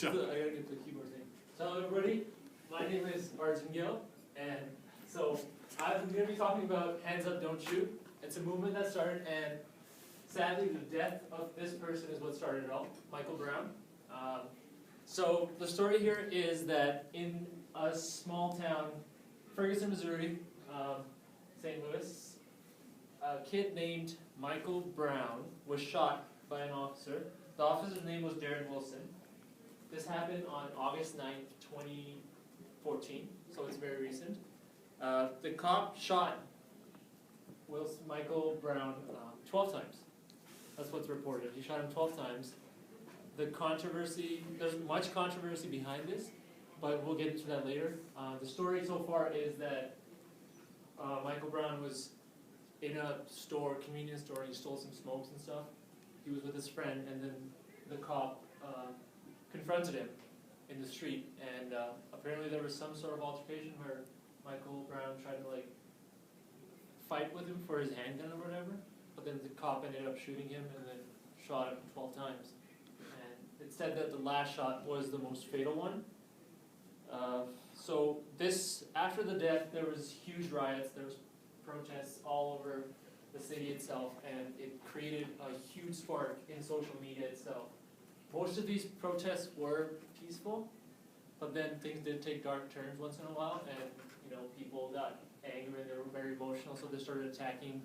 I gotta get the keyboard thing. So hello everybody, my name is Arjan, and so I'm going to be talking about Hands Up, Don't Shoot. It's a movement that started, and sadly the death of this person is what started it all, Michael Brown. So the story here is that in a small town, Ferguson, Missouri, St. Louis, a kid named Michael Brown was shot by an officer. The officer's name was Darren Wilson. This happened on August 9th, 2014, so it's very recent. The cop shot Michael Brown 12 times. That's what's reported. He shot him 12 times. The controversy, there's much controversy behind this, but we'll get into that later. The story so far is that Michael Brown was in a store, convenience store, he stole some smokes and stuff. He was with his friend, and then the cop confronted him in the street, and apparently there was some sort of altercation where Michael Brown tried to fight with him for his handgun or whatever, but then the cop ended up shooting him and then shot him 12 times. And it said that the last shot was the most fatal one. So after the death, there was huge riots, there was protests all over the city itself, and it created a huge spark in social media itself. Most of these protests were peaceful, but then things did take dark turns once in a while, and people got angry and they were very emotional, so they started attacking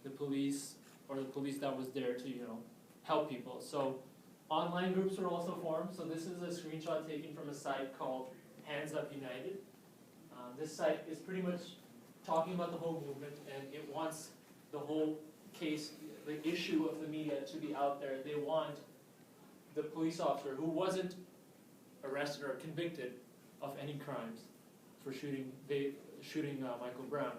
the police, or the police that was there to help people. So online groups were also formed. So this is a screenshot taken from a site called Hands Up United. This site is pretty much talking about the whole movement, and it wants the whole case, the issue of the media to be out there. They want the police officer who wasn't arrested or convicted of any crimes for shooting Michael Brown.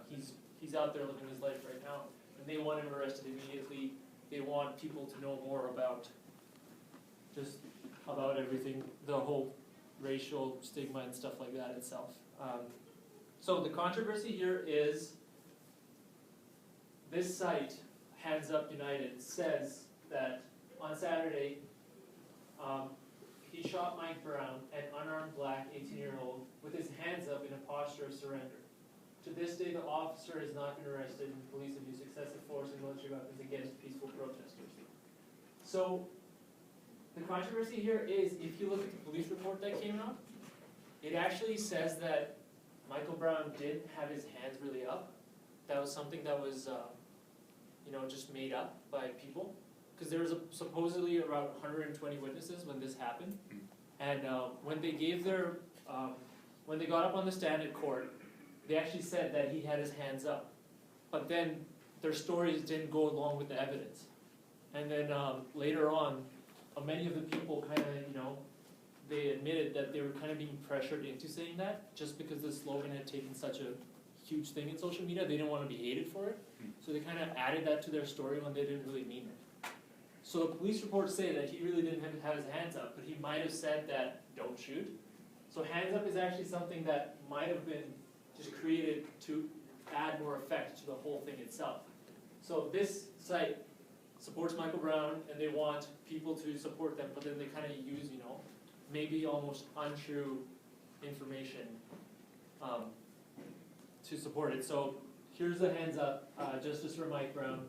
He's out there living his life right now, and they want him arrested immediately. They want people to know more about everything, the whole racial stigma and stuff like that itself. So the controversy here is this site, Hands Up United, says that on Saturday, he shot Mike Brown, an unarmed black 18-year-old, with his hands up in a posture of surrender. To this day, the officer has not been arrested, and police have used excessive force and military weapons against peaceful protesters. So the controversy here is, if you look at the police report that came out, it actually says that Michael Brown did have his hands really up. That was something that was, just made up by people. Because there was supposedly around 120 witnesses when this happened. And when they when they got up on the stand at court, they actually said that he had his hands up. But then their stories didn't go along with the evidence. And then later on, many of the people they admitted that they were kind of being pressured into saying that, just because the slogan had taken such a huge thing in social media. They didn't want to be hated for it. So they kind of added that to their story when they didn't really mean it. So the police reports say that he really didn't have his hands up, but he might have said that, don't shoot. So hands up is actually something that might have been just created to add more effect to the whole thing itself. So this site supports Michael Brown, and they want people to support them, but then they kind of use, maybe almost untrue information to support it. So here's the hands up, justice for Mike Brown.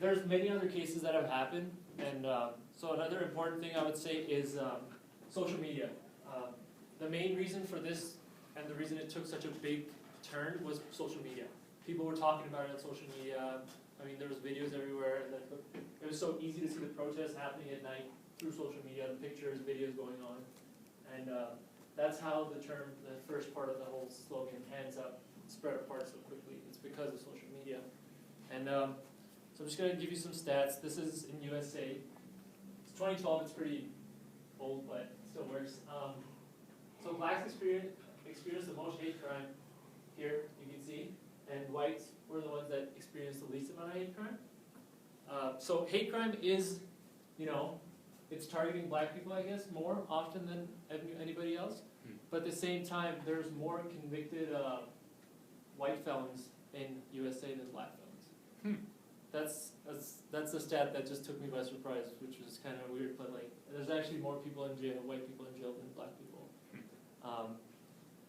There's many other cases that have happened, and so another important thing I would say is social media. The main reason for this, and the reason it took such a big turn, was social media. People were talking about it on social media. I mean, there was videos everywhere. It was so easy to see the protests happening at night through social media, the pictures, videos going on. And that's how the first part of the whole slogan, Hands Up, spread apart so quickly. It's because of social media. And so I'm just going to give you some stats. This is in USA. It's 2012. It's pretty old, but it still works. So blacks experienced the most hate crime here, you can see, and whites were the ones that experienced the least amount of hate crime. So hate crime is, it's targeting black people, I guess, more often than anybody else. But at the same time, there's more convicted white felons in USA than black felons. that's the stat that just took me by surprise, which was kind of weird. But like, there's actually more people in jail, white people in jail, than black people.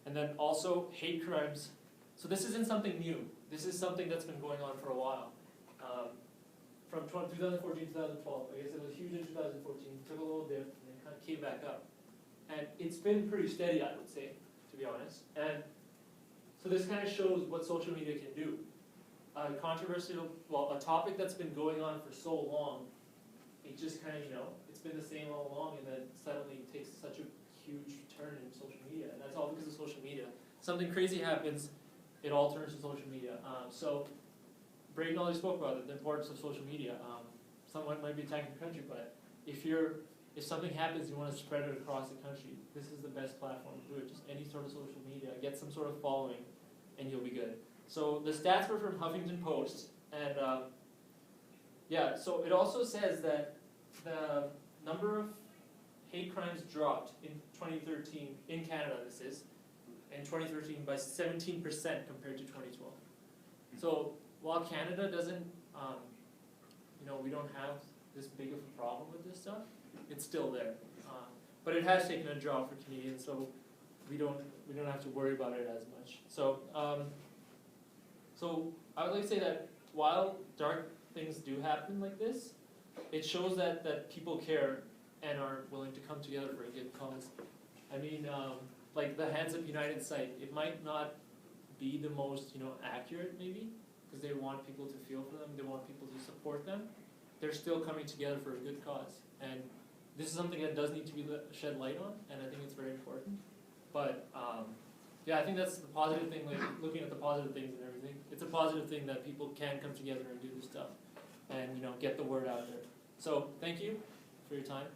And then also hate crimes. So this isn't something new. This is something that's been going on for a while. From 2014 to 2012, I guess it was huge in 2014, took a little dip, and then kind of came back up. And it's been pretty steady, I would say, to be honest. And so this kind of shows what social media can do. Controversial, well, a topic that's been going on for so long, it just kind of, it's been the same all along, and then suddenly it takes such a huge turn in social media, and that's all because of social media. Something crazy happens, it all turns to social media. So Braden already spoke about it, the importance of social media. Someone might be attacking the country, but if something happens, you want to spread it across the country, this is the best platform to do it. Just any sort of social media, get some sort of following, and you'll be good. So the stats were from Huffington Post, and yeah, so it also says that the number of hate crimes dropped in 2013, in Canada this is, in 2013 by 17% compared to 2012. So while Canada doesn't, we don't have this big of a problem with this stuff, it's still there. But it has taken a drop for Canadians, so we don't have to worry about it as much. So so I would like to say that while dark things do happen like this, it shows that people care and are willing to come together for a good cause. I mean, like the Hands Up United site, it might not be the most accurate maybe, because they want people to feel for them, they want people to support them. They're still coming together for a good cause, and this is something that does need to be shed light on, and I think it's very important. But yeah, I think that's the positive thing, like looking at the positive things and everything. It's a positive thing that people can come together and do this stuff and get the word out there. So thank you for your time.